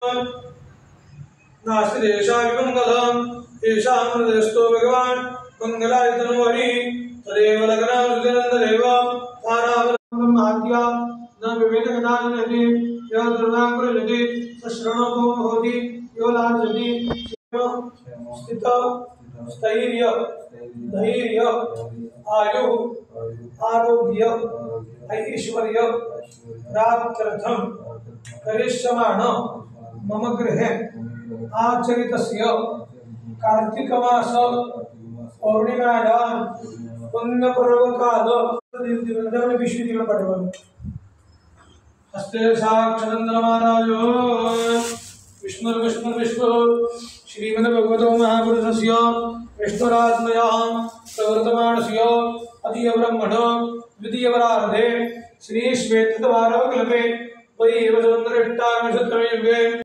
नास्ति देशाय मंगलम येषां हृदयस्थो भगवान् मंगलाय तनोहरि तदेव लग्नं सुजनन्ददेव तारावरणं महात्या न विवेकगणानति यो दुर्गाङ्कुरजति सश्रणो भवति यो लाजति स्थित स्थैर्य धैर्य आयु आरोग्य ऐश्वर्य प्राप्त्यर्थं करिष्यमाण मम गृहे आचरितस्य कार्तिकमास पौर्णिमायां पुण्यपर्वकाल विश्वदिनं पठितवान् हस्ते साक्षादन्दनमानायो विष्णु श्रीमद्भगवतो महापुरुषस्य विष्णुरात्मयां प्रवर्तमानस्य अद्य द्वितीयवरार्धे श्री श्वेतवारः कल्पे वै एव चन्द्रष्टादशतमे युगे